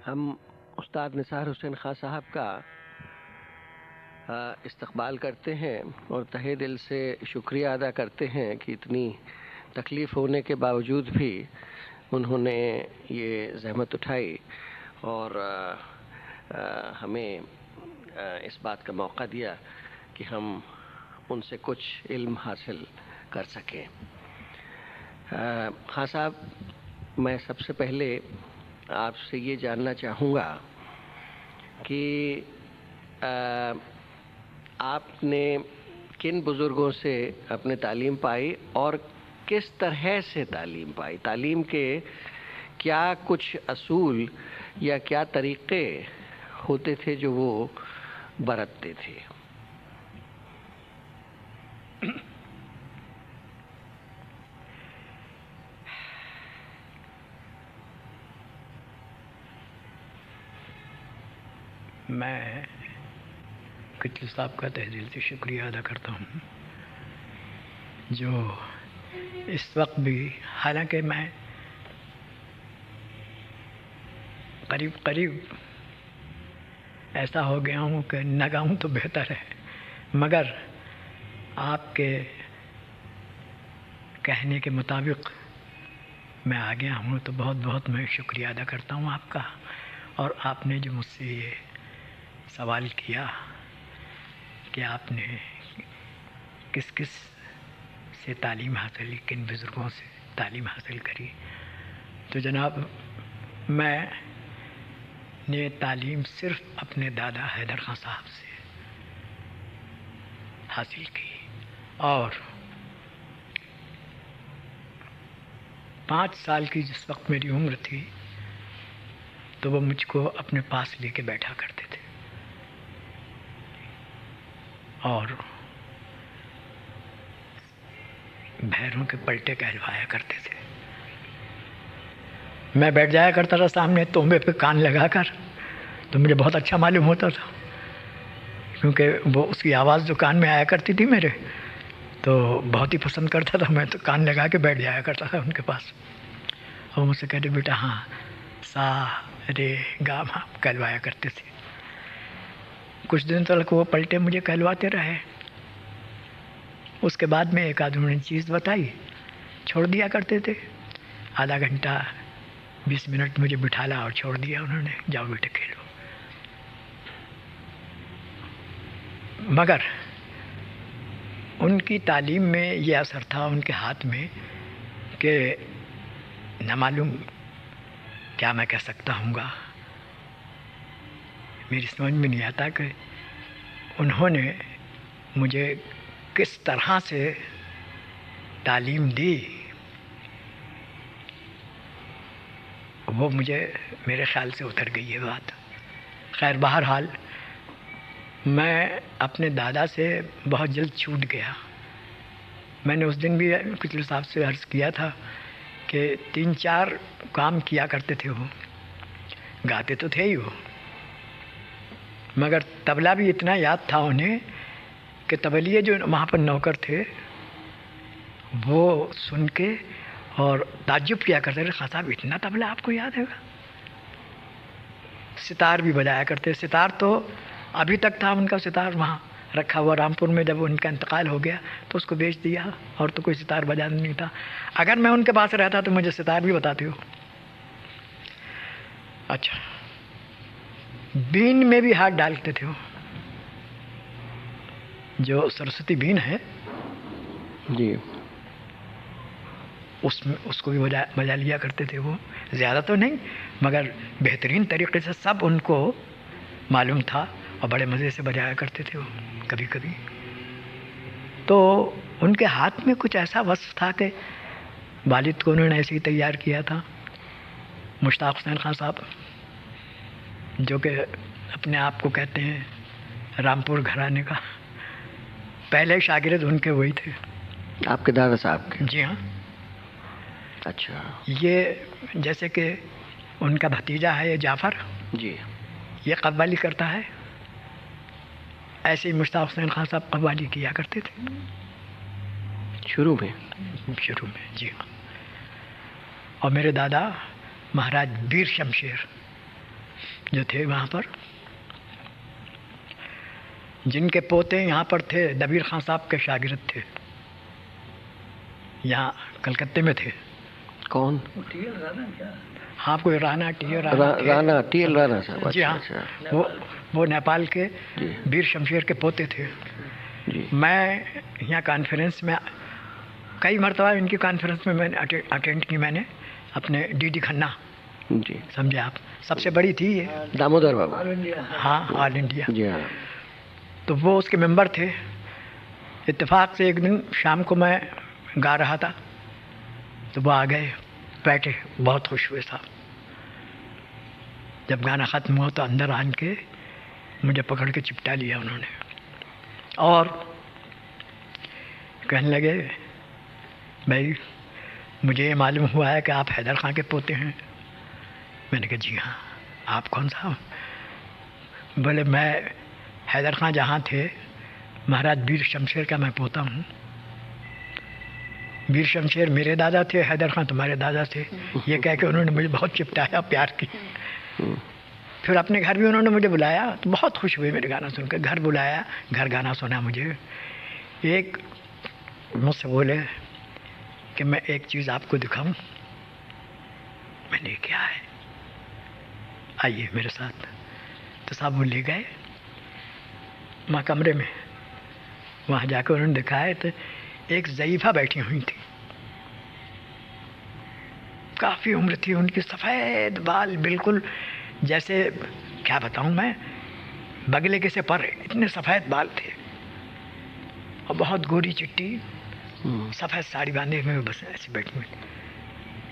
हम उस्ताद निसार हुसैन खां साहब का इस्तकबाल करते हैं और तहे दिल से शुक्रिया अदा करते हैं कि इतनी तकलीफ़ होने के बावजूद भी उन्होंने ये ज़हमत उठाई और हमें इस बात का मौका दिया कि हम उनसे कुछ इल्म हासिल कर सकें। खां साहब, मैं सबसे पहले आपसे ये जानना चाहूँगा कि आपने किन बुज़ुर्गों से अपने तालीम पाई और किस तरह से तालीम पाई? तालीम के क्या कुछ असूल या क्या तरीक़े होते थे जो वो बरतते थे? मैं कितल साहब का तहे दिल से शुक्रिया अदा करता हूँ जो इस वक्त भी, हालांकि मैं करीब करीब ऐसा हो गया हूँ कि न गाऊँ तो बेहतर है, मगर आपके कहने के मुताबिक मैं आ गया हूँ, तो बहुत बहुत मैं शुक्रिया अदा करता हूँ आपका। और आपने जो मुझसे ये सवाल किया कि आपने किस किस से तालीम हासिल की, किन बुज़ुर्गों से तालीम हासिल करी, तो जनाब मैंने तालीम सिर्फ़ अपने दादा हैदर खां साहब से हासिल की। और 5 साल की जिस वक्त मेरी उम्र थी तो वो मुझको अपने पास लेके बैठा करते थे और भैरों के पलटे कहलवाया करते थे। मैं बैठ जाया करता था सामने तोंबे पे कान लगाकर, तो मुझे बहुत अच्छा मालूम होता था, क्योंकि वो उसकी आवाज़ जो कान में आया करती थी मेरे, तो बहुत ही पसंद करता था। मैं तो कान लगा के बैठ जाया करता था उनके पास और मुझसे कहते, बेटा हाँ सा रे गा मा कहलवाया करते थे। कुछ दिन तक वो पलटे मुझे कहलवाते रहे। उसके बाद में एक आध उन्होंने चीज़ बताई, छोड़ दिया करते थे। आधा घंटा 20 मिनट मुझे बिठाला और छोड़ दिया उन्होंने, जाओ बेटे खेलो। मगर उनकी तालीम में ये असर था उनके हाथ में कि न मालूम क्या मैं कह सकता हूँगा, मेरी समझ में नहीं आता कि उन्होंने मुझे किस तरह से तालीम दी। वो मुझे मेरे ख़्याल से उतर गई ये बात। खैर, बहरहाल मैं अपने दादा से बहुत जल्द छूट गया। मैंने उस दिन भी कितल साहब से अर्ज़ किया था कि 3-4 काम किया करते थे वो। गाते तो थे ही वो, मगर तबला भी इतना याद था उन्हें कि तबलिए जो वहाँ पर नौकर थे वो सुन के और ताज्जुब किया करते थे, खां साहब इतना तबला आपको याद है? सितार भी बजाया करते। सितार तो अभी तक था उनका, सितार वहाँ रखा हुआ रामपुर में। जब उनका इंतकाल हो गया तो उसको बेच दिया और तो कोई सितार बजाना नहीं था। अगर मैं उनके पास रहता तो मुझे सितार भी बताते हो। अच्छा, बीन में भी हाथ डालते थे वो, जो सरस्वती बीन है जी, उसमें उसको भी बजा लिया करते थे वो। ज़्यादा तो नहीं, मगर बेहतरीन तरीके से सब उनको मालूम था और बड़े मज़े से बजाया करते थे वो कभी कभी। तो उनके हाथ में कुछ ऐसा वस्फ था कि वालिद को उन्होंने ऐसे ही तैयार किया था। मुश्ताक हुसैन खां साहब, जो कि अपने आप को कहते हैं रामपुर घराने का पहले शागिर्द उनके वही थे, आपके दादा साहब के? जी हाँ। अच्छा, ये जैसे कि उनका भतीजा है ये जाफ़र जी, ये कव्वाली करता है, ऐसे ही मुश्ताक हुसैन खां साहब कव्वाली किया करते थे शुरू में। जी हाँ। और मेरे दादा महाराज वीर शमशेर जो थे वहाँ पर, जिनके पोते यहाँ पर थे, दबीर खान साहब के शागिर्द थे, यहाँ कलकत्ते में थे। कौन? हाँ, कोई राणा टी एल राणा साहब। जी हाँ, वो नेपाल के वीर शमशेर के पोते थे जी। मैं यहाँ कॉन्फ्रेंस में कई मरतबा इनकी कॉन्फ्रेंस में मैंने अटेंड की, मैंने अपने डीडी खन्ना जी, समझे आप, सबसे बड़ी थी ये, दामोदर बाबा। हाँ, ऑल इंडिया जी हाँ। तो वो उसके मेंबर थे। इत्तेफाक से एक दिन शाम को मैं गा रहा था तो वो आ गए, बैठे, बहुत खुश हुए साहब। जब गाना ख़त्म हुआ तो अंदर आन के मुझे पकड़ के चिपटा लिया उन्होंने और कहने लगे, भाई मुझे ये मालूम हुआ है कि आप हैदर खां के पोते हैं। मैंने कहा जी हाँ। आप कौन साहब? बोले मैं हैदर खां जहाँ थे, महाराज वीर शमशेर का मैं पोता हूँ। वीर शमशेर मेरे दादा थे, हैदर खां तुम्हारे दादा थे। ये कह के उन्होंने मुझे बहुत चिपटाया, प्यार की। फिर अपने घर भी उन्होंने मुझे बुलाया तो बहुत खुश हुए मेरे गाना सुनकर। घर बुलाया, घर गाना सुना मुझे। एक मुझसे बोले कि मैं एक चीज़ आपको दिखाऊं। मैंने क्या है? आइए मेरे साथ। तो साहब वो ले गए वहाँ कमरे में। वहाँ जाकर उन्होंने दिखाया तो एक ज़ईफ़ा बैठी हुई थी, काफ़ी उम्र थी उनकी, सफ़ेद बाल, बिल्कुल जैसे क्या बताऊँ मैं, बगले के से पर इतने सफ़ेद बाल थे और बहुत गोरी चिट्टी, सफ़ेद साड़ी बांधे हुए बस ऐसी बैठी हुई।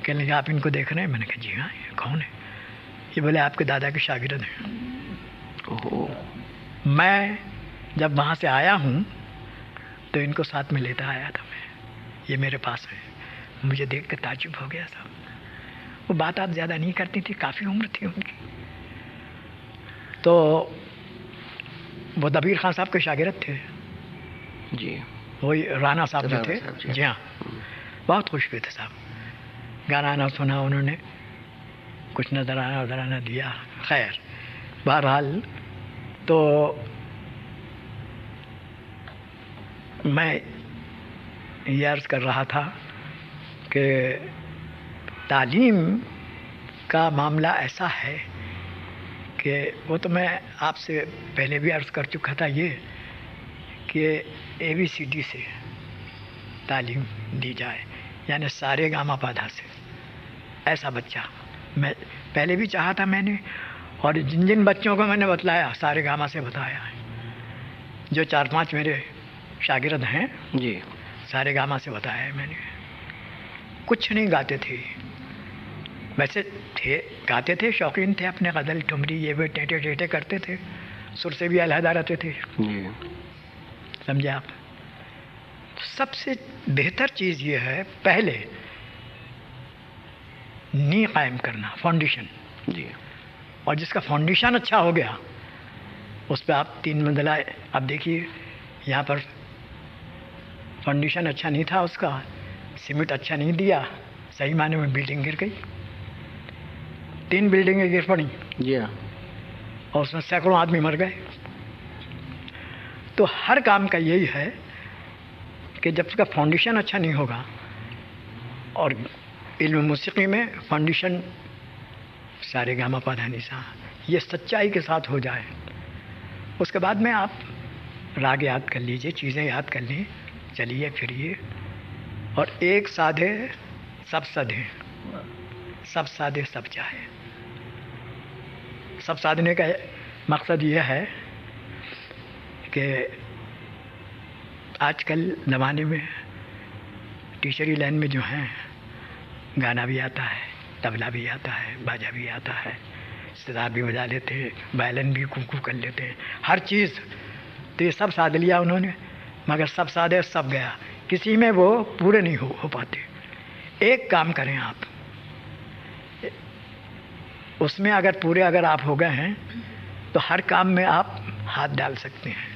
कहने लगे आप इनको देख रहे हैं? मैंने कहा जी हाँ। ये कौन है? ये बोले आपके दादा के शागिर्द हैं। मैं जब वहाँ से आया हूँ तो इनको साथ में लेता आया था मैं, ये मेरे पास है। मुझे देख कर ताज्जुब हो गया साहब। वो बात ज़्यादा नहीं करती थी, काफ़ी उम्र थी उनकी। तो वो दबीर खान साहब के शागिर्द थे जी, वही राणा साहब जो थे। जी हाँ, बहुत खुश हुए थे साहब। गाना ना सुना उन्होंने, कुछ नजराना दिया। खैर बहरहाल तो मैं ये अर्ज़ कर रहा था कि तालीम का मामला ऐसा है कि वो तो मैं आपसे पहले भी अर्ज़ कर चुका था ये कि ABCD से तालीम दी जाए, यानी सारे गामा पाधा से। ऐसा बच्चा मैं पहले भी चाहा था मैंने, और जिन जिन बच्चों को मैंने बतलाया सारे गामा से बताया है। जो 4-5 मेरे शागिर्द हैं जी, सारे गामा से बताया है मैंने। कुछ नहीं गाते थे, वैसे थे, गाते थे, शौकीन थे, अपने गज़ल ठुमरी ये वे टेटे टेटे करते थे, सुर से भी अलहदा रहते थे जी। समझे आप। सबसे बेहतर चीज़ ये है पहले नी कायम करना, फाउंडेशन जी। और जिसका फाउंडेशन अच्छा हो गया उस पर आप 3 मंजिला। अब देखिए यहाँ पर फाउंडेशन अच्छा नहीं था उसका, सीमेंट अच्छा नहीं दिया, सही माने में बिल्डिंग गिर गई। 3 बिल्डिंगें गिर पड़ी जी हाँ। और उसमें सैकड़ों आदमी मर गए। तो हर काम का यही है कि जब उसका फाउंडेशन अच्छा नहीं होगा, और इल्म मौसीकी में फाउंडेशन सारे गामा पाधा निसा ये सच्चाई के साथ हो जाए, उसके बाद में आप राग याद कर लीजिए, चीज़ें याद कर लीजिए, चलिए फिरिए। और एक साधे सब सधे, सब साधे सब चाहे। सब साधने का मकसद यह है कि आजकल ज़माने में टीचरी लाइन में जो हैं, गाना भी आता है, तबला भी आता है, बाजा भी आता है, सितार भी बजा लेते हैं, वायलिन भी कुकू कर लेते हैं, हर चीज़। तो ये सब साध लिया उन्होंने, मगर सब साधे सब गया, किसी में वो पूरे नहीं हो पाते। एक काम करें आप, उसमें अगर पूरे अगर आप हो गए हैं तो हर काम में आप हाथ डाल सकते हैं।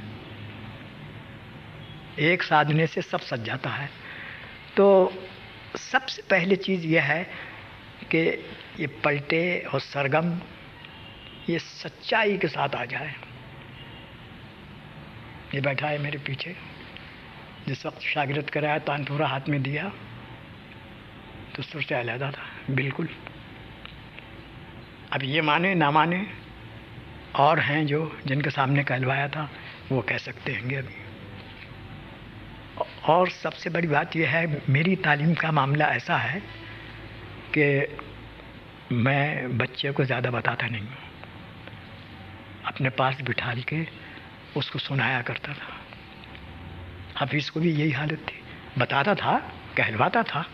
एक साधने से सब सज जाता है। तो सबसे पहली चीज़ यह है कि ये पलटे और सरगम ये सच्चाई के साथ आ जाए। ये बैठा है मेरे पीछे, जिस वक्त शागिर्द कराया तानपुरा हाथ में दिया तो सुर से अलहदा था बिल्कुल। अब ये माने ना माने, और हैं जो जिनके सामने कहलवाया था वो कह सकते हैं अभी। और सबसे बड़ी बात यह है, मेरी तालीम का मामला ऐसा है कि मैं बच्चे को ज़्यादा बताता नहीं हूँ, अपने पास बिठा के उसको सुनाया करता था। हाफिज़ को भी यही हालत थी, बताता था, कहलवाता था,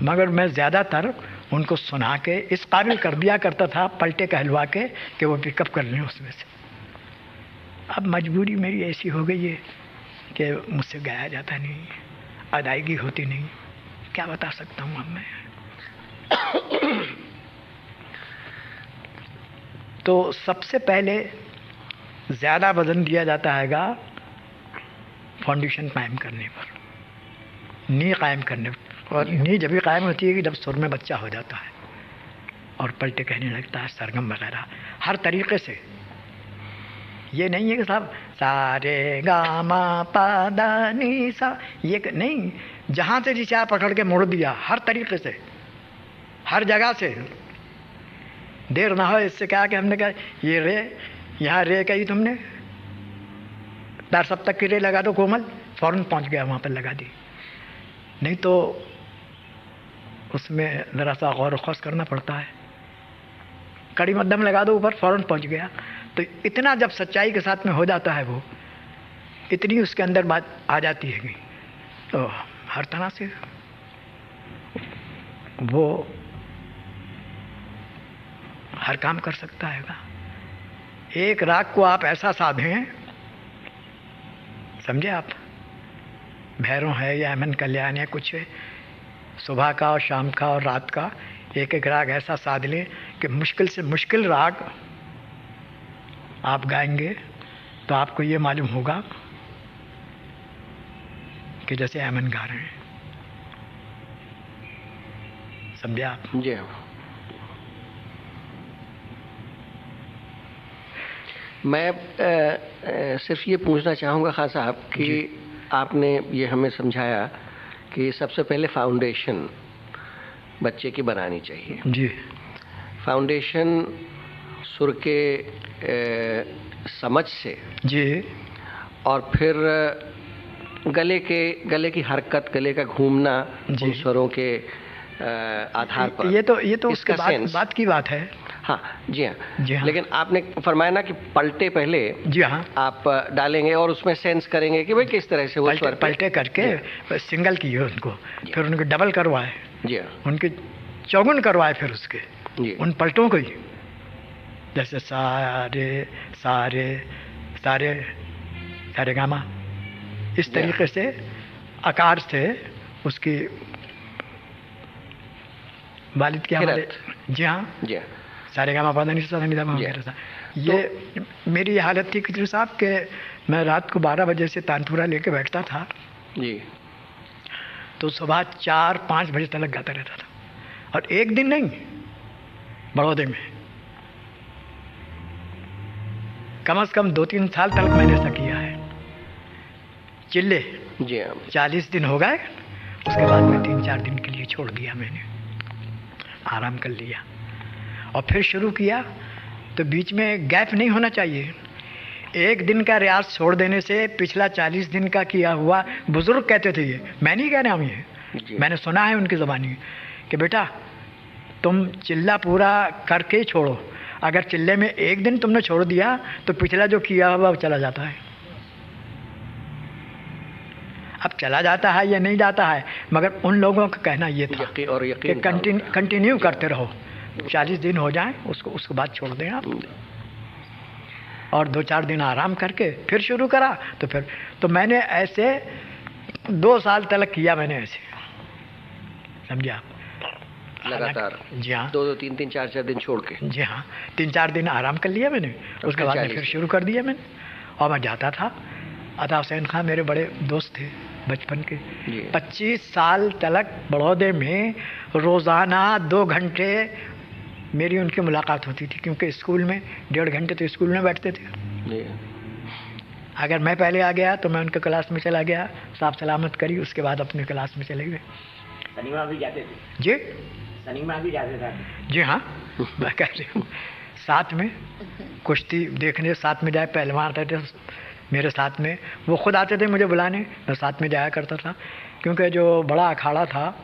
मगर मैं ज़्यादातर उनको सुना के इस काबिल कर दिया करता था, पलटे कहलवा के, कि वो पिकअप कर लें उसमें से। अब मजबूरी मेरी ऐसी हो गई है कि मुझसे गाया जाता नहीं, अदायगी होती नहीं, क्या बता सकता हूँ अब मैं। तो सबसे पहले ज़्यादा वज़न दिया जाता हैगा फाउंडेशन कायम करने पर, नींव कायम करने पर। और नींव जब भी कायम होती है कि जब सुर में बच्चा हो जाता है और पलटे कहने लगता है, सरगम वगैरह हर तरीक़े से। ये नहीं है कि साहब सारे गा मा पा दा नी सा, ये नहीं, जहाँ से जिसे आप पकड़ के मोड़ दिया, हर तरीक़े से, हर जगह से। देर ना हो इससे क्या कि हमने कहा ये रे, यहाँ रे कही तुमने, तार सब तक की रे लगा दो कोमल, फ़ौरन पहुँच गया वहाँ पर लगा दी। नहीं तो उसमें ज़रा सा गौर ख़ौस करना पड़ता है। कड़ी मध्यम लगा दो ऊपर, फ़ौरन पहुँच गया। तो इतना जब सच्चाई के साथ में हो जाता है वो, इतनी उसके अंदर बात आ जाती है कि तो हर तरह से वो हर काम कर सकता है। एक राग को आप ऐसा साधें, समझे आप, भैरव है या अमन कल्याण है, कुछ है, सुबह का और शाम का और रात का एक एक राग ऐसा साध लें कि मुश्किल से मुश्किल राग आप गाएंगे तो आपको ये मालूम होगा कि जैसे अमन गा रहे हैं। समझे आप? जी। मैं सिर्फ ये पूछना चाहूँगा खान साहब कि आपने ये हमें समझाया कि सबसे पहले फाउंडेशन बच्चे की बनानी चाहिए। जी। फाउंडेशन सुर के समझ से जी, और फिर गले की हरकत, गले का घूमना उन स्वरों के आधार पर। ये तो उसका बात की बात है। हाँ जी हाँ, जी हाँ। लेकिन आपने फरमाया ना कि पलटे पहले जी हाँ आप डालेंगे और उसमें सेंस करेंगे कि भाई किस तरह से वो स्वर पलटे करके सिंगल किए उनको, फिर उनको डबल करवाए, जी हाँ, उनके चौगुन करवाए, फिर उसके जी उन पलटों को ही, जैसे सारे सारे सारे सारे गामा, इस तरीके से आकार से उसकी वालिद के हमारे। जी हाँ, जी हाँ, सारे गामा पादा नहीं सा वगैरह था। ये मेरी हालत थी कितने साहब के, मैं रात को 12 बजे से तानपुरा लेके बैठता था जी, तो सुबह 4-5 बजे तक गाता रहता था। और एक दिन नहीं, बड़ौदे में कम से कम 2-3 साल तक मैंने ऐसा किया है। चिल्ले जी हाँ, 40 दिन हो गए, उसके बाद में 3-4 दिन के लिए छोड़ दिया, मैंने आराम कर लिया और फिर शुरू किया। तो बीच में गैप नहीं होना चाहिए। एक दिन का रियाज छोड़ देने से पिछला 40 दिन का किया हुआ, बुजुर्ग कहते थे, ये मैं नहीं कह रहा हूँ, ये मैंने सुना है उनकी ज़बानी कि बेटा तुम चिल्ला पूरा करके ही छोड़ो, अगर चिल्ले में एक दिन तुमने छोड़ दिया तो पिछला जो किया हुआ वो चला जाता है। अब चला जाता है या नहीं जाता है, मगर उन लोगों का कहना ये था कि कंटिन्यू करते रहो, 40 दिन हो जाए उसके बाद छोड़ देना और 2-4 दिन आराम करके फिर शुरू करा। तो मैंने ऐसे 2 साल तक किया, मैंने ऐसे, समझे आप, लगातार। जी हाँ, 2-2, 3-3, 4-4 दिन छोड़ के। जी हाँ, 3-4 दिन आराम कर लिया मैंने, उसके बाद में फिर शुरू कर दिया मैंने। और मैं जाता था, अता हुसैन खां मेरे बड़े दोस्त थे बचपन के, 25 साल तक बड़ौदे में रोज़ाना 2 घंटे मेरी उनकी मुलाकात होती थी, क्योंकि स्कूल में 1.5 घंटे तो स्कूल में बैठते थे। अगर मैं पहले आ गया तो मैं उनके क्लास में चला गया, साफ सलामत करी, उसके बाद अपने क्लास में चले गए। शनिवार भी जाते थे जी, शनिवार भी जाते थे जी हाँ। मैं कह रही हूँ साथ में कुश्ती देखने साथ में जाए, पहलवान रहते थे मेरे साथ में, वो खुद आते थे मुझे बुलाने, मैं साथ में जाया करता था, क्योंकि जो बड़ा अखाड़ा था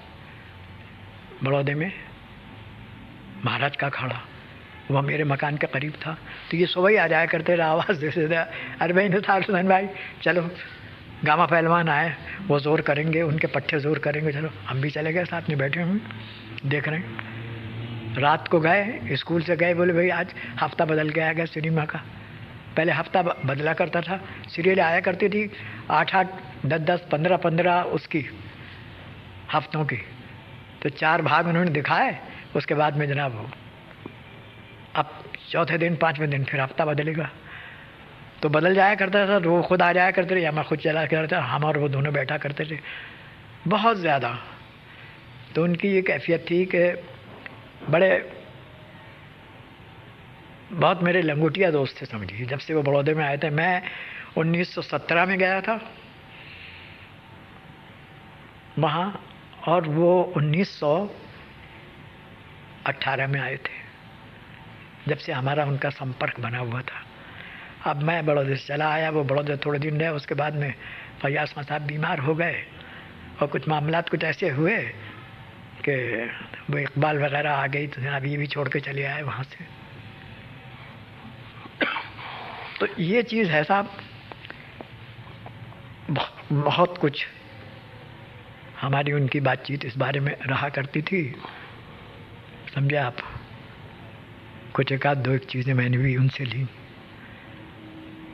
बड़ौदे में, महाराज का अखाड़ा, वह मेरे मकान के करीब था, तो ये सुबह ही आ जाया करते थे, आवाज़ देते थे, अरे भाई निशान भाई चलो, गामा पहलवान आए, वो जोर करेंगे, उनके पट्टे जोर करेंगे, चलो हम भी चले गए, साथ में बैठे हुए देख रहे हैं। रात को गए, स्कूल से गए, बोले भाई आज हफ्ता बदल के आ गया सिनेमा का। पहले हफ्ता बदला करता था, सीरियल आया करती थी 8-8, 10-10, 15-15 उसकी हफ्तों की, तो 4 भाग उन्होंने दिखाए, उसके बाद में जनाब हो अब चौथे दिन 5वें दिन फिर हफ्ता बदलेगा, तो बदल जाया करता था, तो वो खुद आ जाया करते थे या मैं खुद चला करता, हम और वो दोनों बैठा करते थे बहुत ज़्यादा। तो उनकी ये कैफियत थी कि बहुत मेरे लंगोटिया दोस्त थे समझिए, जब से वो बड़ौदे में आए थे। मैं 1917 में गया था वहाँ, और वो 1918 में आए थे, जब से हमारा उनका संपर्क बना हुआ था। अब मैं बड़ौदे से चला आया, वो बड़ौदे थोड़े दिन रहे, उसके बाद में फैयाज खान साहब बीमार हो गए, और कुछ मामलात कुछ ऐसे हुए कि वो इकबाल वगैरह आ गई, तो जनाब ये भी छोड़ के चले आए वहाँ से। तो ये चीज़ है साहब, बहुत कुछ हमारी उनकी बातचीत इस बारे में रहा करती थी, समझे आप। कुछ एक आध 2 चीज़ें मैंने भी उनसे ली,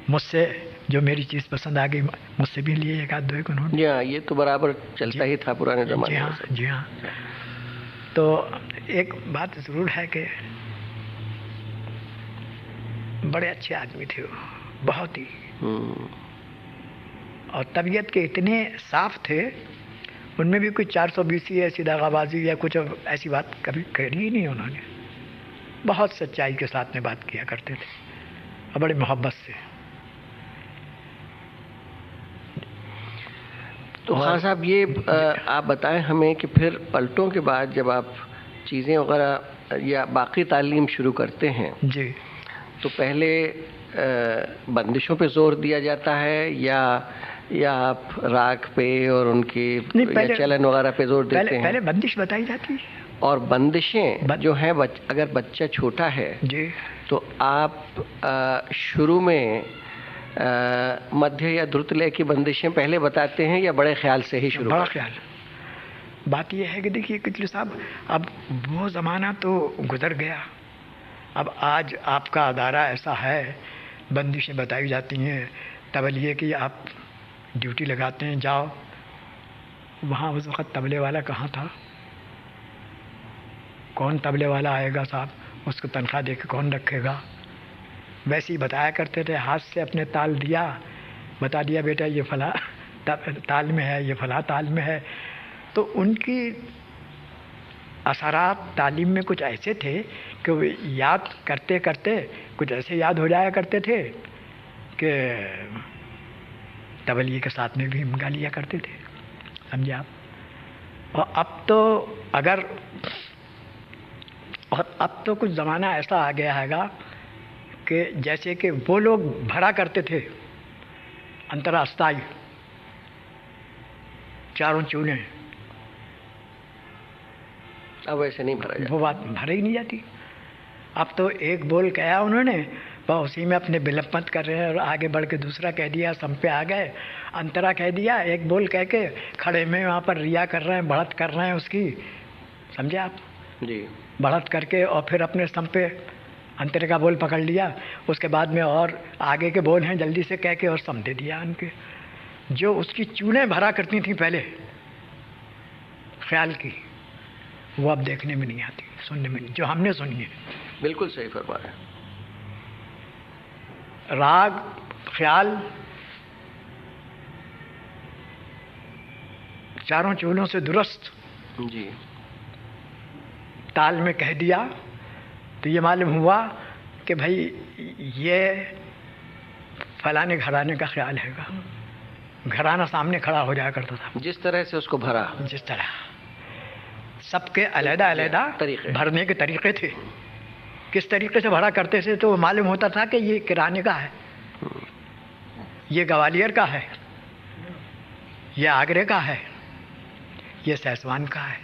मुझसे जो मेरी चीज़ पसंद आ गई मुझसे भी लिए 1 आध 2 उन्होंने। जी हाँ, ये तो बराबर चलता ही था पुराने ज़माने में। जी हाँ। तो एक बात ज़रूर है कि बड़े अच्छे आदमी थे वो, बहुत ही, और तबीयत के इतने साफ थे, उनमें भी कोई 420 ऐसी दागाबाजी या कुछ ऐसी बात कभी करी ही नहीं उन्होंने। बहुत सच्चाई के साथ में बात किया करते थे और बड़ी मोहब्बत से। तो खान साहब ये आप बताएं हमें कि फिर पलटों के बाद जब आप चीज़ें वगैरह या बाकी तालीम शुरू करते हैं जी, तो पहले बंदिशों पे जोर दिया जाता है या आप राग पे और उनकी या चलन वगैरह पे जोर देते हैं? पहले बंदिश बताई जाती है, और बंदिशें जो हैं अगर बच्चा छोटा है जी, तो आप शुरू में मध्य या द्रुत लय की बंदिशें पहले बताते हैं या बड़े ख्याल से ही शुरू? बड़ा ख्याल। बात यह है कि देखिए किचलू साहब, अब वो ज़माना तो गुजर गया, अब आज आपका अदारा ऐसा है, बंदिशें बताई जाती हैं, तबलिए की आप ड्यूटी लगाते हैं, जाओ वहाँ। उस वक़्त तबले वाला कहाँ था, कौन तबले वाला आएगा साहब, उसको तनख्वाह दे के कौन रखेगा। वैसे ही बताया करते थे, हाथ से अपने ताल दिया, बता दिया बेटा ये फला ताल में है, ये फला ताल में है। तो उनकी असरात तालीम में कुछ ऐसे थे कि वो याद करते करते कुछ ऐसे याद हो जाया करते थे कि तबलिए के साथ में भी हम गा लिया करते थे, समझे आप। और अब तो कुछ ज़माना ऐसा आ गया हैगा कि जैसे कि वो लोग भरा करते थे अंतरास्थाई 4 चूने, अब वैसे नहीं भरा जाता, वो बात भरा ही नहीं जाती। अब तो एक बोल कहा उन्होंने, वह उसी में अपने बिलपमत कर रहे हैं, और आगे बढ़ के दूसरा कह दिया, सम पे आ गए, अंतरा कह दिया, एक बोल कह के खड़े में वहाँ पर रिया कर रहे हैं, बढ़त कर रहे हैं उसकी, समझे आप जी, बढ़त करके, और फिर अपने सम पे अंतरे का बोल पकड़ लिया, उसके बाद में और आगे के बोल हैं जल्दी से कह के और सम दे दिया उनके। जो उसकी चूनें भरा करती थी पहले ख्याल की, वो अब देखने में नहीं आती, सुनने में नहीं, जो हमने सुनी है। बिल्कुल सही फरमा रहे हैं। राग ख्याल 4 चूलों से दुरुस्त जी, ताल में कह दिया, तो ये मालूम हुआ कि भाई ये फलाने घराने का ख्याल हैगा। घराना सामने खड़ा हो जाया करता था। जिस तरह से उसको भरा, जिस तरह सबके अलग अलग भरने के तरीके थे, किस तरीके से भरा करते थे तो मालूम होता था कि ये किराने का है, ये ग्वालियर का है, ये आगरे का है, ये सैसवान का है।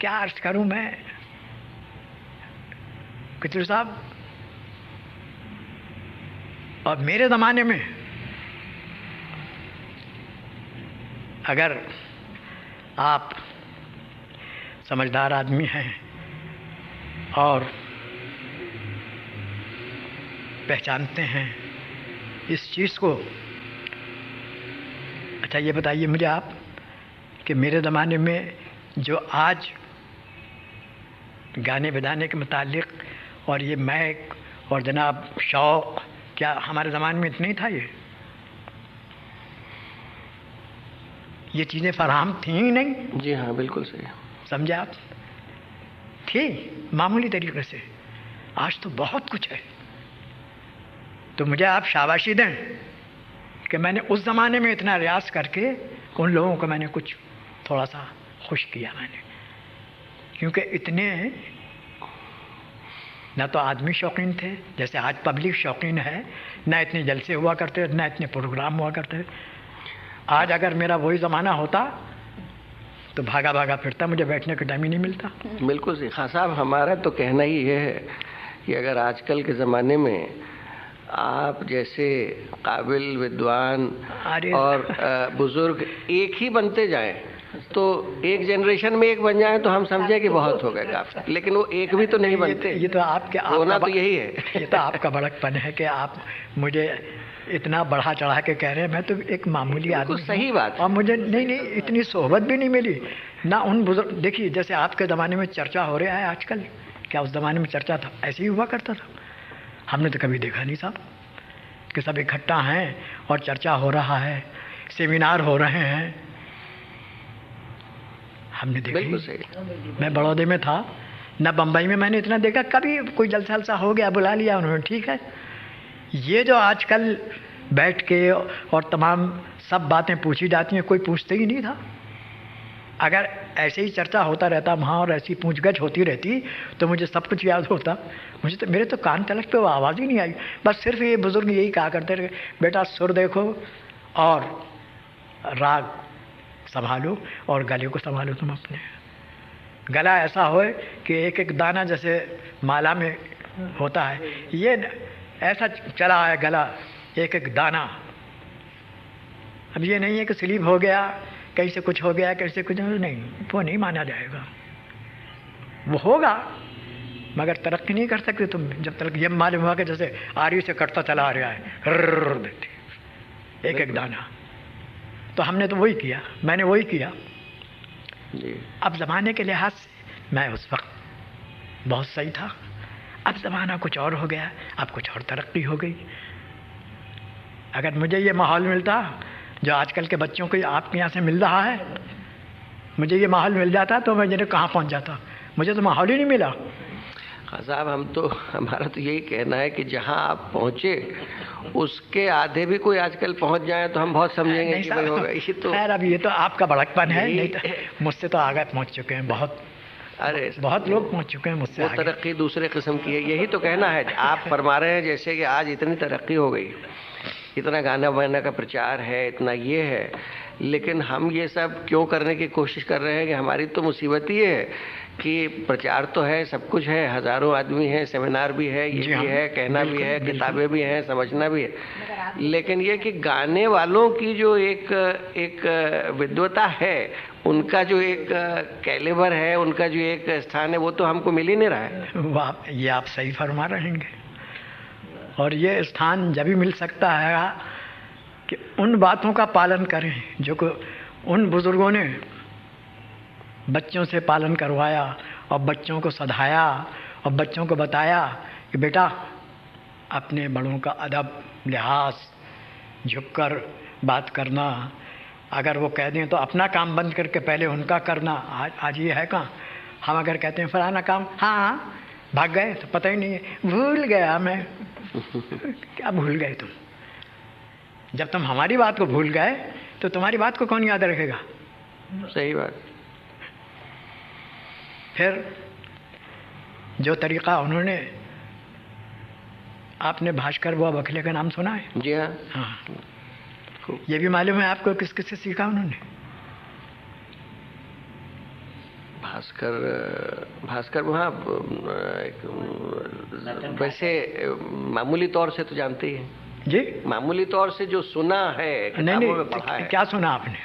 क्या अर्ज करूं मैं किचलू साहब। और मेरे ज़माने में अगर आप समझदार आदमी हैं और पहचानते हैं इस चीज़ को, अच्छा ये बताइए मुझे आप कि मेरे ज़माने में जो आज गाने बजाने के मुतालिक और ये मैक और जनाब शौक़, क्या हमारे ज़माने में इतना ही था? ये चीज़ें फराहम थी ही नहीं। जी हाँ, बिल्कुल सही, समझे आप? थी मामूली तरीके से। आज तो बहुत कुछ है। तो मुझे आप शाबाशी दें कि मैंने उस ज़माने में इतना रियाज करके उन लोगों को मैंने कुछ थोड़ा सा खुश किया मैंने, क्योंकि इतने ना तो आदमी शौकीन थे जैसे आज पब्लिक शौकीन है, ना इतने जलसे हुआ करते, ना इतने प्रोग्राम हुआ करते। आज अगर मेरा वही ज़माना होता तो भागा भागा फिरता, मुझे बैठने का टाइम ही नहीं मिलता। बिल्कुल सही खान साहब, हमारा तो कहना ही ये है कि अगर आजकल के ज़माने में आप जैसे काबिल विद्वान और बुज़ुर्ग एक ही बनते जाएं तो एक जनरेशन में एक बन जाए तो हम समझे कि बहुत हो गए काफी, लेकिन वो एक भी तो नहीं बनते। ये तो आपके होना तो यही है। ये तो आपका बड़कपन है कि आप मुझे इतना बढ़ा चढ़ा के कह रहे हैं। मैं तो एक मामूली आदमी, सही बात, और मुझे नहीं इतनी सोहबत भी नहीं मिली ना उन बुजुर्ग। देखिए जैसे आपके ज़माने में चर्चा हो रहा है आजकल, क्या उस ज़माने में चर्चा था? ऐसे ही हुआ करता था। हमने तो कभी देखा नहीं साहब कि सब इकट्ठा हैं और चर्चा हो रहा है, सेमिनार हो रहे हैं। हमने देखा, मैं बड़ौदे में था ना, बम्बई में मैंने इतना देखा। कभी कोई जलसा जलसा हो गया, बुला लिया उन्होंने, ठीक है। ये जो आजकल बैठ के और तमाम सब बातें पूछी जाती हैं, कोई पूछते ही नहीं था। अगर ऐसे ही चर्चा होता रहता वहाँ और ऐसी पूछगछ होती रहती तो मुझे सब कुछ याद होता। मुझे तो, मेरे तो कान तलक पे वो आवाज़ ही नहीं आई। बस सिर्फ ये बुज़ुर्ग यही कहा करते रहे, बेटा सुर देखो और राग संभालो और गले को संभालो। तुम अपने गला ऐसा हो कि एक एक दाना जैसे माला में होता है, ये ऐसा चला है गला, एक एक दाना। अब ये नहीं है कि स्लीप हो गया, कहीं से कुछ हो गया, कहीं से कुछ नहीं, वो नहीं माना जाएगा। वो होगा मगर तरक्की नहीं कर सकते तुम जब तक ये मालूम हुआ कि जैसे आरी से कटता चला आ रहा है एक एक दाना। तो हमने तो वही किया, मैंने वही किया जी। अब ज़माने के लिहाज से मैं उस वक्त बहुत सही था, अब ज़माना कुछ और हो गया, अब कुछ और तरक्की हो गई। अगर मुझे ये माहौल मिलता जो आजकल के बच्चों को आपके यहाँ से मिल रहा है, मुझे ये माहौल मिल जाता तो मैं जरा कहाँ पहुँच जाता। मुझे तो माहौल ही नहीं मिला। हाँ साहब, हमारा तो यही कहना है कि जहाँ आप पहुँचे उसके आधे भी कोई आजकल पहुँच जाए तो हम बहुत समझेंगे कि भाई होगा। ये तो खैर अब ये तो आपका बड़कपन है, नहीं तो मुझसे तो आगे पहुँच चुके हैं बहुत। अरे बहुत लोग पहुँच चुके हैं मुझसे। वो तरक्की दूसरे किस्म की है, यही तो कहना है। आप फरमा रहे हैं जैसे कि आज इतनी तरक्की हो गई, इतना गाना बजाना का प्रचार है, इतना ये है, लेकिन हम ये सब क्यों करने की कोशिश कर रहे हैं कि हमारी तो मुसीबत ये है कि प्रचार तो है, सब कुछ है, हज़ारों आदमी हैं, सेमिनार भी है, ये भी है, कहना भी है, किताबें भी हैं, समझना भी है, लेकिन ये कि गाने वालों की जो एक विद्वता है, उनका जो एक कैलिबर है, उनका जो एक स्थान है, वो तो हमको मिल ही नहीं रहा है। वाह, ये आप सही फरमा रहेंगे। और ये स्थान जब भी मिल सकता है कि उन बातों का पालन करें जो को उन बुज़ुर्गों ने बच्चों से पालन करवाया और बच्चों को सधाया और बच्चों को बताया कि बेटा अपने बड़ों का अदब लिहाज झुककर बात करना, अगर वो कह दें तो अपना काम बंद करके पहले उनका करना। आज ये है कहाँ? हम अगर कहते हैं फलाना काम, हाँ भाग गए, तो पता ही नहीं है, भूल गया मैं। क्या भूल गए तुम? जब तुम हमारी बात को भूल गए तो तुम्हारी बात को कौन याद रखेगा? सही बात। फिर जो तरीका उन्होंने, आपने भास्कर बुआ बखले का नाम सुना है? जी हाँ। हाँ, ये भी मालूम है आपको किस किस से सीखा उन्होंने? भास्कर वहाँ वैसे मामूली तौर से तो जानते ही हैं जी, मामूली तौर से जो सुना है, नहीं में पढ़ा है। क्या सुना आपने?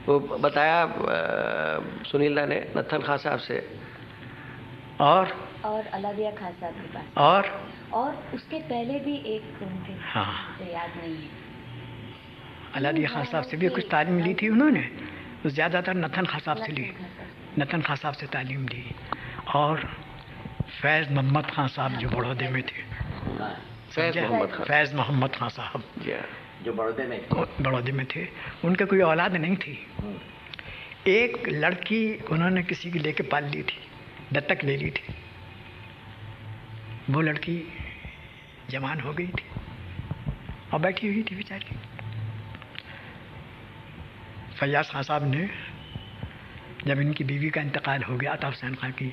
वो बताया सुनील दा ने नत्थन खां साहब से, और अलादिया खान साहब के पास, और उसके पहले भी एक थे। हाँ, तो याद नहीं है। अलादिया खान साहब से भी कुछ तालीम ली थी उन्होंने, तो ज़्यादातर नत्थन खां साहब से ली, नत्थन खां साहब से तालीम ली। और फैज़ मोहम्मद खान साहब जो बड़ौदे में थे, फैज़ मोहम्मद खान साहब जो बड़ौदे में थे, उनके कोई औलाद नहीं थी। एक लड़की उन्होंने किसी की लेके पाल ली थी, दत्तक ले ली थी। वो लड़की जवान हो गई थी और बैठी हुई थी बेचारी। फैयाज खान साहब ने, जब इनकी बीवी का इंतकाल हो गया, अता हुसैन खां की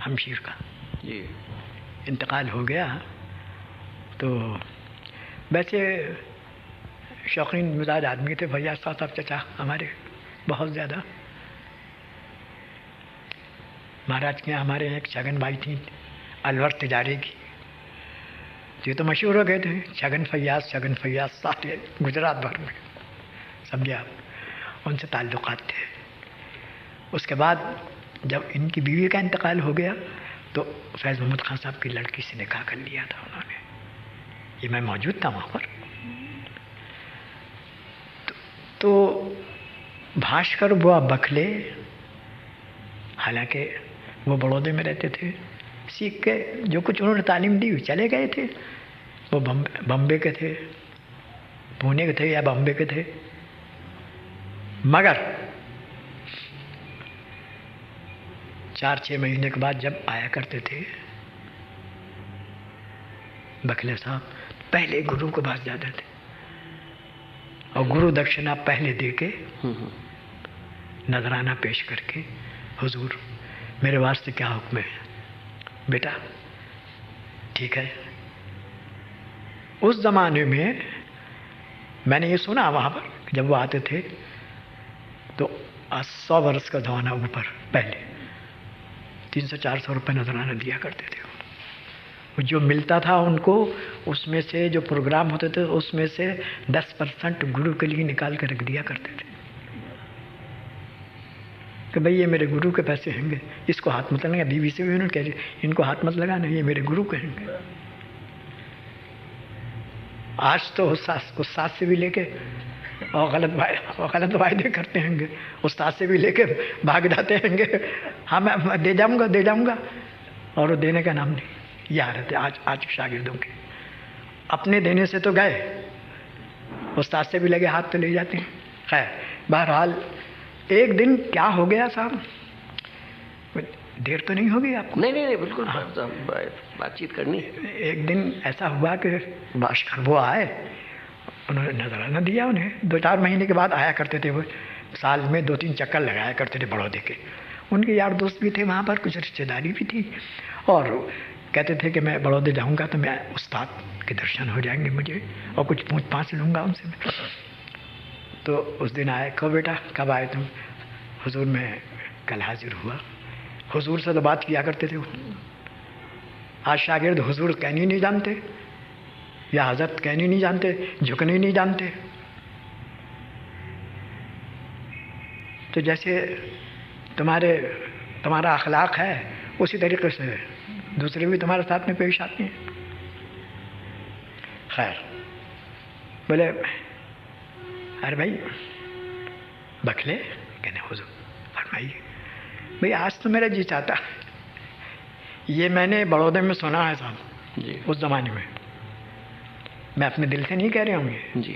हमशीर का जी इंतकाल हो गया, तो वैसे शौकीन मिजाज आदमी थे फैयाज खान साहब चचा हमारे, बहुत ज़्यादा। महाराज के यहाँ हमारे एक छगन बाई थी अलवर तिजारे की, ये तो मशहूर हो गए थे, छगन फैयाज सारे गुजरात भर में, समझे आप, उनसे ताल्लुकात थे। उसके बाद जब इनकी बीवी का इंतकाल हो गया तो फैज़ मोहम्मद खान साहब की लड़की से निकाह कर लिया था उन्होंने। ये मैं मौजूद था वहाँ पर। तो भास्कर बुआ बखले, हालांकि वो बड़ौदे में रहते थे, सीख के जो कुछ उन्होंने तालीम दी चले गए थे। वो बम्बे के थे, पुणे के थे या बम्बे के थे, मगर 4-6 महीने के बाद जब आया करते थे बखले साहब, पहले गुरु के पास जाते थे और गुरु दक्षिणा पहले दे के, नजराना पेश करके, हुजूर मेरे वास्ते क्या हुक्म है बेटा, ठीक है। उस ज़माने में मैंने ये सुना वहाँ पर जब वो आते थे तो 100 वर्ष का ज़माना ऊपर, पहले 300-400 रुपये नजराना दिया करते थे। वो जो मिलता था उनको, उसमें से जो प्रोग्राम होते थे उसमें से 10% गुरु के लिए निकाल कर रख दिया करते थे कि भाई ये मेरे गुरु के पैसे होंगे, इसको हाथ मत लगाना। बीवी से भी उन्होंने कह दिया इनको हाथ मत लगाना, ये मेरे गुरु के होंगे। आज तो उस्ताद से भी लेके और गलत वायदे करते होंगे, उस्ताद से भी लेके भाग जाते होंगे, हाँ मैं दे जाऊंगा, और वो देने का नाम नहीं। ये हालत है आज शागिर्दों के। अपने देने से तो गए, उस्ताद से भी लगे हाथ तो ले जाते हैं। खैर, बहरहाल एक दिन क्या हो गया साहब, देर तो नहीं होगी आपको? नहीं बिल्कुल, बातचीत करनी। एक दिन ऐसा हुआ कि भास्कर वो आए, उन्होंने नजराना दिया। उन्हें 2-4 महीने के बाद आया करते थे वो, साल में 2-3 चक्कर लगाया करते थे बड़ौदे के। उनके यार दोस्त भी थे वहाँ पर, कुछ रिश्तेदारी भी थी, और कहते थे कि मैं बड़ौदे जाऊँगा तो मैं उस्ताद के दर्शन हो जाएंगे मुझे, और कुछ पूछ पाछ लूँगा उनसे मैं। तो उस दिन आए, कहो बेटा कब आए तुम? हुजूर मैं कल हाजिर हुआ। हुजूर से तो बात किया करते थे वो। आज शागिर्द हुजूर कहनी नहीं जानते, या हजरत कहनी नहीं जानते, झुकनी नहीं जानते। तो जैसे तुम्हारा अखलाक है, उसी तरीके से दूसरे भी तुम्हारे साथ में पेश आते हैं। खैर, बोले अरे भाई बखले, कहने हुजूर फरमाइए। भाई आज तो मेरा जी चाहता, ये मैंने बड़ौदे में सुना है साहब जी, उस ज़माने में, मैं अपने दिल से नहीं कह रहा हूँ ये जी।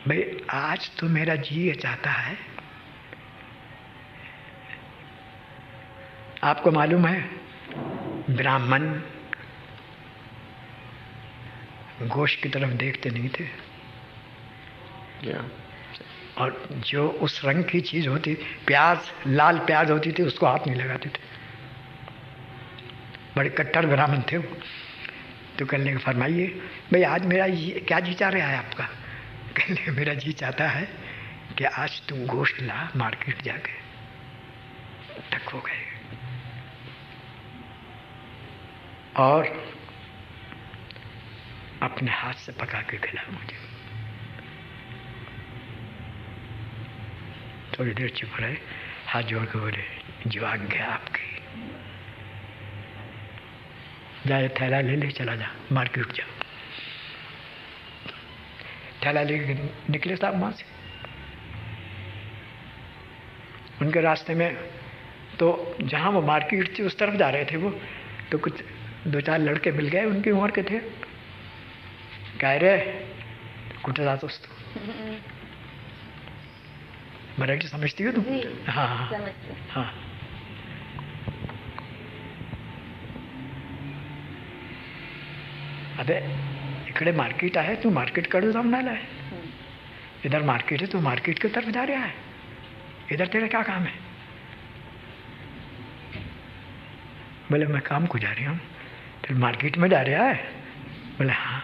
भाई आज तो मेरा जी ये चाहता है आपको मालूम है ब्राह्मण गोश्त की तरफ देखते नहीं थे, और जो उस रंग की चीज होती, प्याज, लाल प्याज होती थी, उसको हाथ नहीं लगाते थे। बड़े कट्टर ब्राह्मण थे वो। तो कहने लगे फरमाइए भाई आज मेरा क्या जी चाह रहा है आपका? कहने लगे मेरा जी चाहता है कि आज तुम गोश्त ला मार्केट जाके। टक हो गए और अपने हाथ से पका के खिला मुझे। थोड़ी देर चुप रहे, हाथ जोड़ के बोले जो आज्ञा आपकी। जाए थैला ले ले, चला जा मार्केट जा। थैला लेके निकले साहब वहां से। उनके रास्ते में तो जहां वो मार्केट थी उस तरफ जा रहे थे वो, तो कुछ 2-4 लड़के मिल गए, उनकी उम्र के थे। कह रहे कुठे जातोस तू? मराठी समझती हो तुम? हाँ हाँ। अबे इकडे मार्केट आहे, तू मार्केटकडे जाऊन आला है। इधर मार्केट है, तू मार्केट की तरफ जा रहा है, इधर तेरा क्या काम है? बोले मैं काम को जा रही हूँ। फिर मार्केट में जा रहा है? बोले हाँ।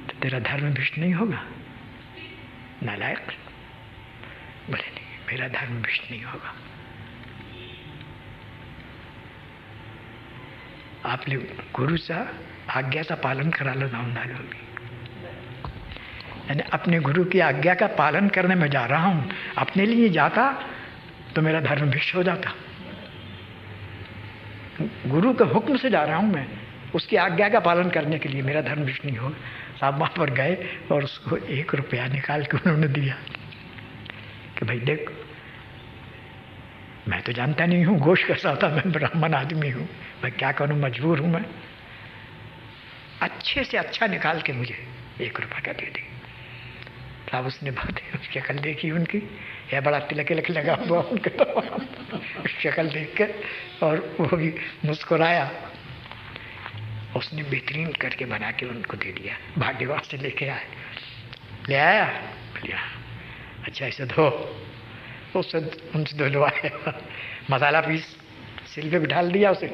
तो तेरा धर्म भ्रष्ट नहीं होगा? नालायक। बोले नहीं, मेरा धर्म भ्रष्ट नहीं होगा। आपले गुरुचा आज्ञाचा पालन करायला जाऊन आलो मी। यानी अपने गुरु की आज्ञा का पालन करने में जा रहा हूँ। अपने लिए जाता तो मेरा धर्म भ्रष्ट हो जाता। गुरु के हुक्म से जा रहा हूँ मैं, उसकी आज्ञा का पालन करने के लिए, मेरा धर्म भ्रष्ट नहीं होगा। साहब वहाँ पर गए और उसको 1 रुपया निकाल के उन्होंने दिया कि भाई देख, मैं तो जानता नहीं हूँ गोश्त कैसा होता, मैं ब्राह्मण आदमी हूँ, मैं क्या करूँ, मजबूर हूँ मैं। अच्छे से अच्छा निकाल के मुझे 1 रुपया का दे दी। साहब उसने बहुत शक्ल देखी उनकी, या बड़ा तिलक लगा हुआ उनके तो शक्ल देख कर, और वो भी मुस्कुराया। उसने बेहतरीन करके बना के उनको दे दिया। भाग्यवान से लेके आए, ले आया, लिया। अच्छा इसे धो, उससे उनसे धुलवाया, मसाला पीस सिल पे बिठा दिया उसे,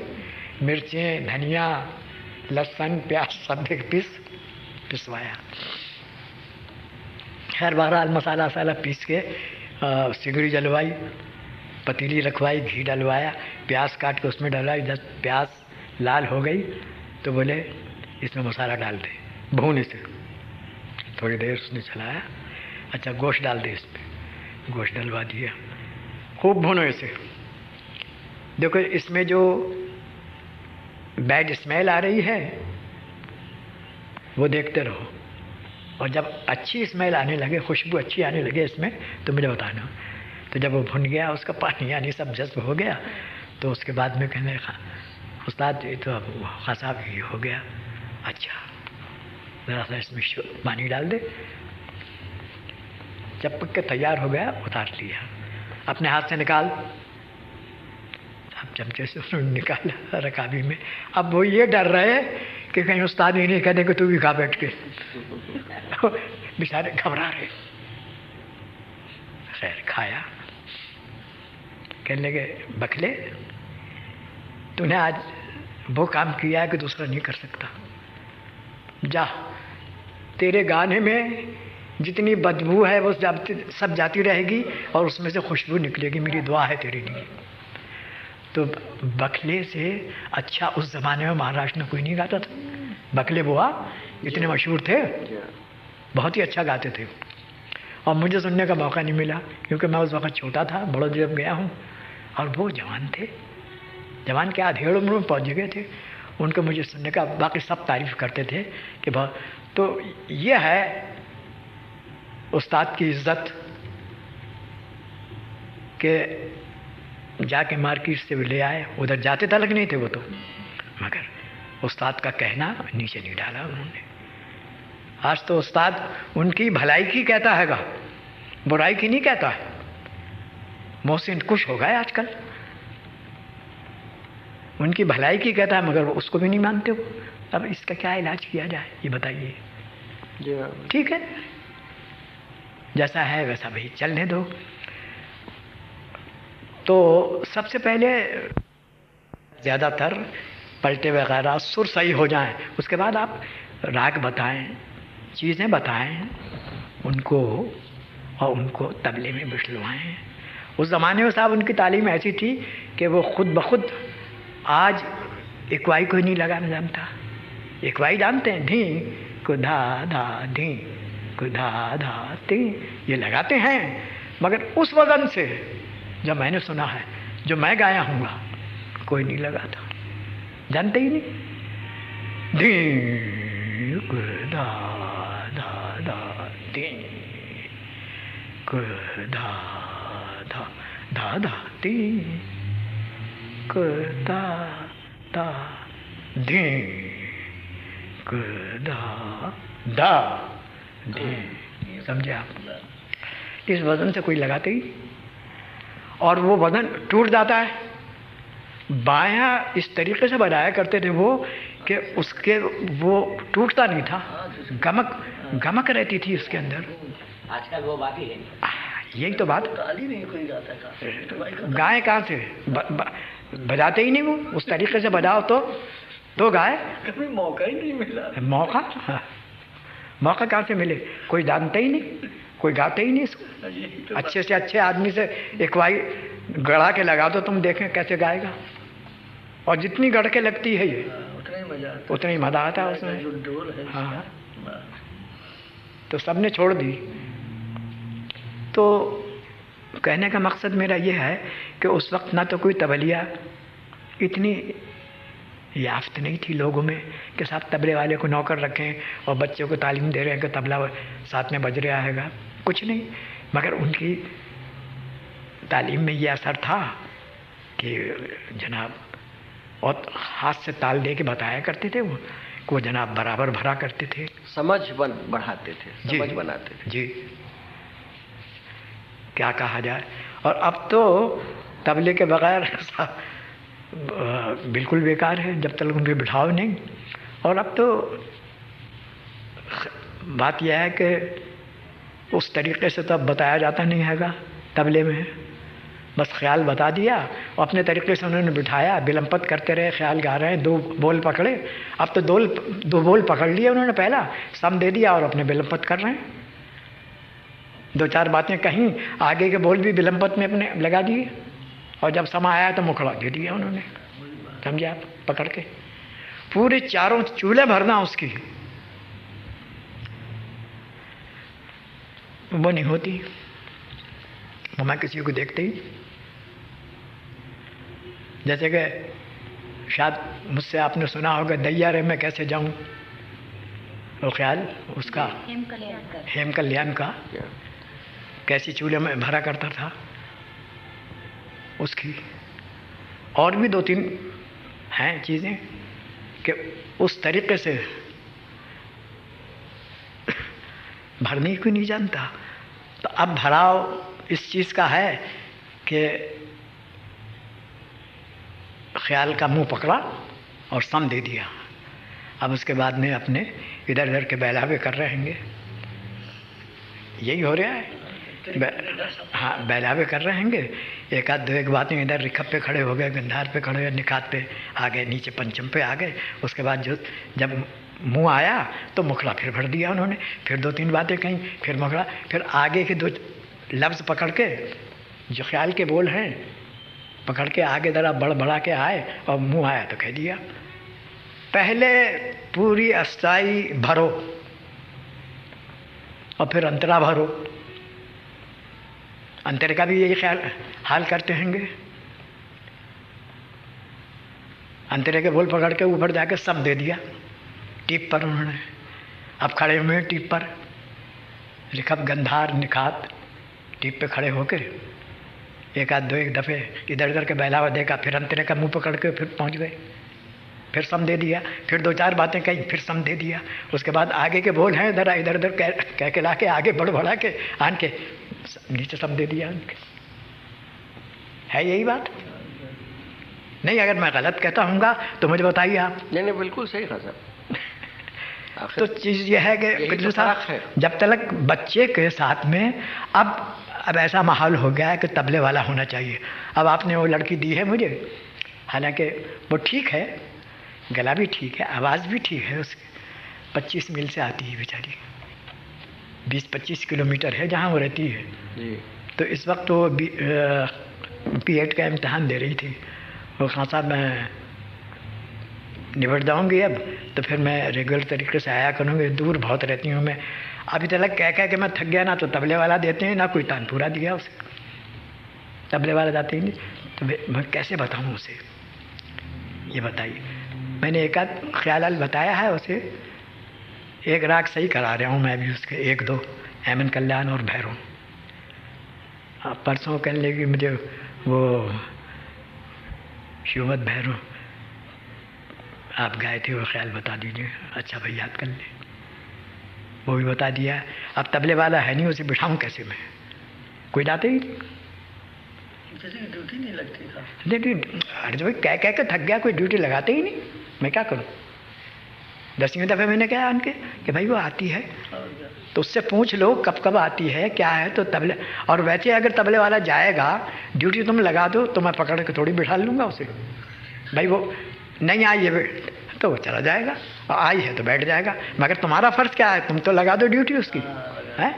मिर्चें, धनिया, लहसुन, प्याज सब पिसवाया। खैर बहरहाल मसाला वसाला पीस के सिगड़ी जलवाई, पतीली रखवाई, घी डलवाया, प्याज काट के उसमें डलवाई। जब प्याज लाल हो गई तो बोले इसमें मसाला डाल दे, भून इसे। थोड़ी देर उसने चलाया। अच्छा गोश्त डाल दे इसमें, गोश्त डलवा दिया, खूब भूनो इसे। देखो इसमें जो बैड स्मेल आ रही है वो देखते रहो, और जब अच्छी स्मेल आने लगे, खुशबू अच्छी आने लगे इसमें, तो मुझे बताना। तो जब वो भुन गया, उसका पानी यानी सब जज्ब हो गया, तो उसके बाद में कहने लगा उस्ताद ये तो अब खासा भी हो गया। अच्छा ज़रा सा इसमें पानी डाल दे। जब पक के तैयार हो गया उतार लिया, अपने हाथ से निकाल। अब चमचे से उन्होंने निकाला रकाबी में। अब वो ये डर रहे कि कहीं उस्ताद ही नहीं कहने कि तू भी खा बैठ के, बेचारे घबरा रहे। खैर खाया। कहने लगे बखले तूने आज वो काम किया है कि दूसरा नहीं कर सकता। जा, तेरे गाने में जितनी बदबू है वो सब जाती रहेगी और उसमें से खुशबू निकलेगी। मेरी दुआ है तेरे लिए। तो बखले से अच्छा उस ज़माने में महाराष्ट्र में कोई नहीं गाता था। बखले बुआ इतने मशहूर थे, बहुत ही अच्छा गाते थे, और मुझे सुनने का मौका नहीं मिला क्योंकि मैं उस वक्त छोटा था। बड़ौदा जब गया हूँ, और वो जवान थे, जवान के आधेड़ उम्र में पहुँच गए थे। उनको मुझे सुनने का, बाकी सब तारीफ़ करते थे कि बहुत। तो ये है उस्ताद की इज़्ज़त के जाके मार्केट से ले आए। उधर जाते तलक नहीं थे वो तो, मगर उस्ताद का कहना नीचे नहीं डाला उन्होंने। आज तो उस्ताद उनकी भलाई की कहता हैगा, बुराई की नहीं कहता है। मोहसिन खुश हो गए आजकल। उनकी भलाई की कहता है मगर उसको भी नहीं मानते हो। अब इसका क्या इलाज किया जाए ये बताइए। ठीक है, जैसा है वैसा भाई चलने दो। तो सबसे पहले ज़्यादातर पलटे वगैरह सुर सही हो जाएं, उसके बाद आप राग बताएं, चीज़ें बताएं उनको और उनको तबले में बिठलवाएं। उस ज़माने में साहब उनकी तालीम ऐसी थी कि वो खुद ब खुद, आज इकवाई कोई नहीं लगाना जानता। इकवाई जानते हैं, धी कुधा धा धी कुधा धा धी, ये लगाते हैं मगर उस वजन से जो मैंने सुना है, जो मैं गाया हूँगा, कोई नहीं लगाता, जानते ही नहीं। धी कुधा धा धा धी कुधा धा धा धा धी कुधा धा धी कुधा धा धी, समझे आप? इस वजन से कोई लगाते ही, और वो वजन टूट जाता है। बायां इस तरीके से बजाया करते थे वो कि उसके वो टूटता नहीं था, गमक रहती थी उसके अंदर। आजकल वो बात ही है नहीं। यही तो बात, ताली नहीं कोई गाता। गाय कहाँ से बजाते ही नहीं वो, उस तरीके से बजाओ तो गाय। कभी मौका ही नहीं मिला। मौका? हाँ, मौका कहाँ से मिले? कोई जानता ही नहीं, कोई गाते ही नहीं इसको। अच्छे से अच्छे आदमी से एक वाई गड़ा के लगा दो, तुम देखें कैसे गाएगा। और जितनी गड़ के लगती है ये उतना ही मजा आता है उसमें। हाँ, तो सबने छोड़ दी। तो कहने का मकसद मेरा ये है कि उस वक्त ना तो कोई तबलिया इतनी याफ्त नहीं थी लोगों में कि साहब तबले वाले को नौकर रखें और बच्चों को तालीम दे रहे हैं कि तबला साथ में बज रहा हैगा, कुछ नहीं। मगर उनकी तालीम में ये असर था कि जनाब, और हाथ से ताल दे के बताया करते थे वो, कि वो जनाब बराबर भरा करते थे, समझ बढ़ाते थे, समझ बनाते थे। जी, क्या कहा जाए। और अब तो तबले के बगैर बिल्कुल बेकार है, जब तक उनके बिठाओ नहीं। और अब तो बात यह है कि उस तरीके से तो अब बताया जाता नहीं हैगा तबले में, बस ख्याल बता दिया और अपने तरीके से उन्होंने बिठाया, विलंपत करते रहे, ख्याल गा रहे हैं, दो बोल पकड़े। अब तो दो बोल पकड़ लिए उन्होंने, पहला सम दे दिया और अपने विलंपत कर रहे हैं। दो चार बातें कहीं, आगे के बोल भी विलंपत में अपने लगा दिए, और जब समा आया तो मुखड़ा दे दिया उन्होंने, समझे आप, पकड़ के। पूरे चारों चूल्हे भरना उसकी वो नहीं होती। वो मैं किसी को देखते ही, जैसे कि शायद मुझसे आपने सुना होगा, दैया रे मैं कैसे जाऊं, वो ख्याल उसका हेम कल्याण का कैसी चूल्हे में भरा करता था उसकी। और भी दो तीन हैं चीज़ें कि उस तरीके से भरने को नहीं जानता। तो अब भराव इस चीज़ का है कि ख्याल का मुंह पकड़ा और सम दे दिया। अब उसके बाद में अपने इधर उधर के बहलावे कर रहेंगे, यही हो रहा है। हाँ, बहलावे कर रहे हैंगे, एक आध दो एक बातें इधर रिखप पे खड़े हो गए, गंधार पे खड़े हुए, निखात पे आ गए, नीचे पंचम पे आ गए। उसके बाद जब मुंह आया तो मुखड़ा फिर भर दिया उन्होंने, फिर दो तीन बातें कहीं, फिर मुखड़ा, फिर आगे के दो लफ्ज़ पकड़ के जो ख्याल के बोल हैं पकड़ के आगे ज़रा बढ़ा के आए और मुंह आया तो कह दिया। पहले पूरी अस्थाई भरो और फिर अंतरा भरो। अंतर का भी यही हाल करते हैंगे। अंतरे के बोल पकड़ के ऊपर जाके सम दे दिया टीप पर उन्होंने। अब खड़े हुए टीप पर, रिखप गंधार निखात टीप पे खड़े होकर एक आध दो एक दफ़े इधर उधर के बहलावा देखा, फिर अंतरे का मुंह पकड़ के फिर पहुंच गए, फिर सम दे दिया, फिर दो चार बातें कही, फिर सम दे दिया। उसके बाद आगे के बोल हैं ज़रा इधर उधर कह के ला के आगे बढ़ा के आन के नीचे सम दे दिया उनके। है यही बात। नहीं, अगर मैं गलत कहता हूँगा तो मुझे बताइए आप। नहीं, बिल्कुल सही कहा साहब। तो चीज़ यह है कि तो साहब जब तक बच्चे के साथ में अब ऐसा माहौल हो गया है कि तबले वाला होना चाहिए। अब आपने वो लड़की दी है मुझे, हालांकि वो ठीक है, गला भी ठीक है, आवाज़ भी ठीक है उसकी, 25 मील से आती है बेचारी, 20-25 किलोमीटर है जहाँ वो रहती है जी। तो इस वक्त वो B.Ed का इम्तहान दे रही थी। वो खान साहब मैं निबट जाऊँगी अब तो फिर मैं रेगुलर तरीके से आया करूँगी, दूर बहुत रहती हूँ मैं। अभी तक कह के मैं थक गया, ना तो तबले वाला देते हैं ना कोई तानपुरा दिया उसे, तबले वाला जाते ही नहीं, तो मैं कैसे बताऊँ उसे, ये बताइए। मैंने एक आध ख्याल बताया है उसे, एक राग सही करा रहा हूँ मैं भी उसके, 1-2 एमन कल्याण और भैरव। परसों कहने लगी मुझे वो शिवमत भैरव आप गाए थे, वो ख्याल बता दीजिए। अच्छा भाई याद कर ले, वो भी बता दिया। अब तबले वाला है नहीं, उसे बिठाऊँ कैसे मैं, कोई जाते ही नहीं, ड्यूटी नहीं लगती था। लेकिन अरे भाई कह के थक गया, कोई ड्यूटी लगाते ही नहीं, मैं क्या करूँ। 10वीं दफ़े मैंने कहा उनके कि भाई वो आती है तो उससे पूछ लो कब कब आती है क्या है, तो तबले, और वैसे अगर तबले वाला जाएगा ड्यूटी तुम लगा दो तो मैं पकड़ के थोड़ी बिठा लूँगा उसे। भाई वो नहीं आई है तो वो चला जाएगा, और आई है तो बैठ जाएगा, मगर तुम्हारा फ़र्ज़ क्या है, तुम तो लगा दो ड्यूटी उसकी है।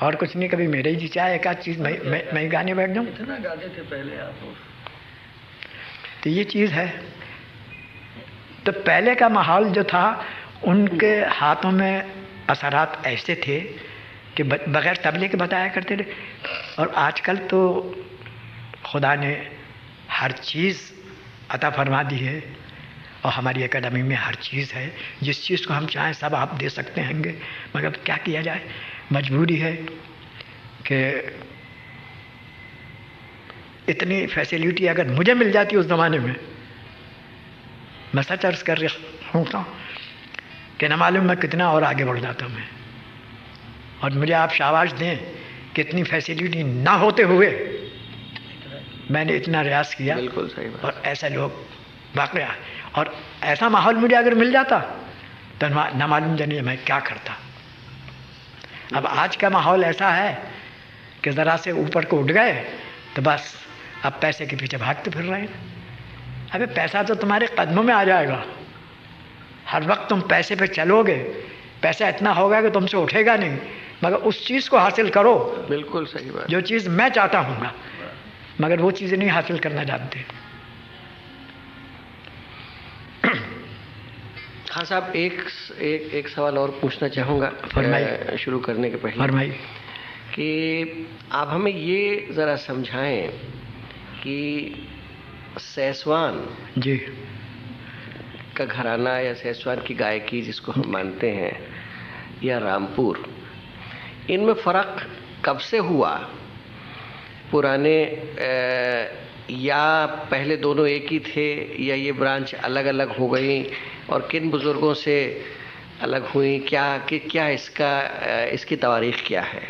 और कुछ नहीं, कभी मेरे ही जी चाहे एक आध चीज़ मैं ही गाने बैठ जाऊँ। इतना गाते थे पहले आप। तो ये चीज़ है। तो पहले का माहौल जो था, उनके हाथों में असरात ऐसे थे कि बगैर तबले के बताया करते थे। और आजकल तो खुदा ने हर चीज़ अता फरमा दी है, और हमारी एकेडमी में हर चीज़ है, जिस चीज़ को हम चाहें सब आप दे सकते हैंगे, मगर क्या किया जाए, मजबूरी है कि इतनी फैसिलिटी अगर मुझे मिल जाती उस ज़माने में, मैं सच अर्ज़ कर रहा हूँ कि न मालूम मैं कितना और आगे बढ़ जाता मैं। और मुझे आप शाबाश दें कि इतनी फैसिलिटी ना होते हुए मैंने इतना रियाज किया। बिल्कुल सही बात। और ऐसे लोग वाकया, और ऐसा माहौल मुझे अगर मिल जाता तो ना मालूम जानिए मैं क्या करता। अब आज का माहौल ऐसा है कि ज़रा से ऊपर को उठ गए तो बस अब पैसे के पीछे भागते फिर रहे हैं। अबे पैसा तो तुम्हारे कदमों में आ जाएगा, हर वक्त तुम पैसे पे चलोगे, पैसा इतना होगा कि तुमसे उठेगा नहीं, मगर उस चीज़ को हासिल करो। बिल्कुल सही बात। जो चीज़ मैं चाहता हूँगा, मगर वो चीज़ें नहीं हासिल करना जानते। हाँ साहब, एक सवाल और पूछना चाहूँगा शुरू करने के पहले। फरमाइए। कि आप हमें ये ज़रा समझाएं कि सैसवान जी का घराना या सैसवान की गायकी जिसको हम मानते हैं, या रामपुर, इनमें फ़र्क कब से हुआ? पुराने या पहले दोनों एक ही थे, या ये ब्रांच अलग अलग हो गई, और किन बुज़ुर्गों से अलग हुई? क्या इसकी तारीख़ क्या है?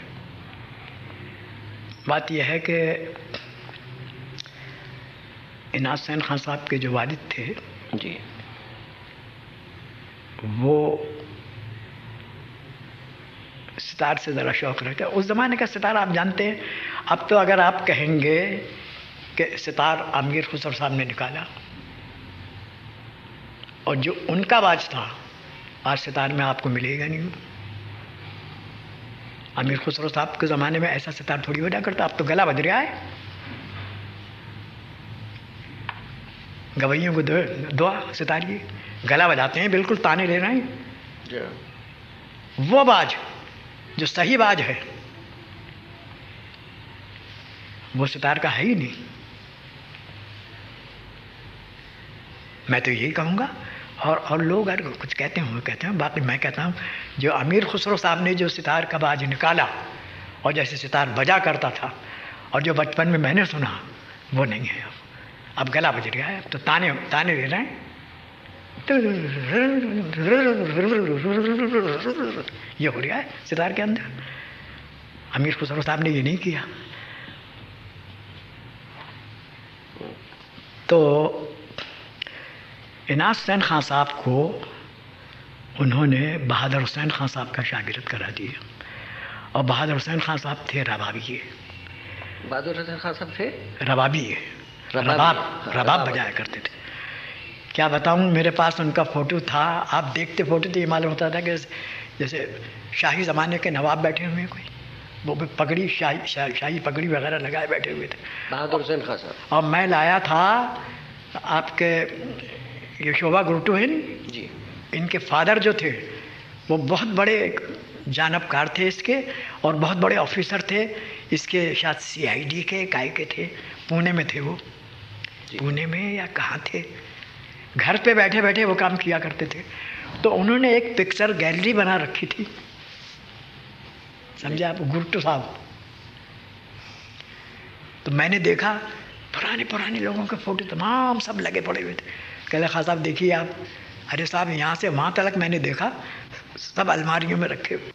बात यह है कि इनाज हुसैन खान साहब के जो वालिद थे जी, वो सितार से ज़रा शौक़ रखते। उस ज़माने का सितार आप जानते हैं। अब तो अगर आप कहेंगे कि सितार आमिर खुसरो साहब ने निकाला, और जो उनका बाज था आज सितार में आपको मिलेगा नहीं। आमिर खुसरो साहब के ज़माने में ऐसा सितार थोड़ी हो जाया करता। अब तो गला बज रहा है, गवैयों को दुआ सितारी गला बजाते हैं, बिल्कुल ताने ले रहे हैं। वो बाज जो सही बाज है वो सितार का है ही नहीं। मैं तो यही कहूँगा। और लोग अगर कुछ कहते हैं वो कहते हैं, बाकी मैं कहता हूँ जो आमिर खुसरो साहब ने जो सितार का बाज निकाला और जैसे सितार बजा करता था, और जो बचपन में मैंने सुना, वो नहीं है। अब गला बज रहा है, अब तो ताने ले रहे हैं। ये हो रहा है सितार के अंदर। आमिर खुसरो साहब ने ये नहीं किया। तो इनाज हुसैन खान साहब को उन्होंने बहादुर हुसैन खान साहब का शागिर्द करा दिया, और बहादुर हुसैन खान साहब थे रबाबी के। बहादुर हुसैन खान साहब थे रबाबी, रबाब बजाया करते थे। क्या बताऊं, मेरे पास उनका फ़ोटो था। आप देखते फ़ोटो तो ये मालूम होता था कि जैसे शाही ज़माने के नवाब बैठे हुए हैं, कोई वो भी पगड़ी शाही पगड़ी वगैरह लगाए बैठे हुए थे, बहादुर हुसैन खान साहब। और मैं लाया था आपके ये शोभा गुर्टू हैं जी, इनके फादर जो थे वो बहुत बड़े जानबकार थे इसके, और बहुत बड़े ऑफिसर थे इसके, शायद CID के काय के थे, पुणे में थे वो, पुणे में या कहाँ थे, घर पे बैठे बैठे वो काम किया करते थे। तो उन्होंने एक पिक्चर गैलरी बना रखी थी, समझे आप, गुर्टू साहब। तो मैंने देखा पुराने पुराने लोगों के फ़ोटो तमाम सब लगे पड़े हुए थे। कहले खान साहब देखिए आप। अरे साहब यहाँ से वहाँ तक मैंने देखा सब अलमारियों में रखे हुए।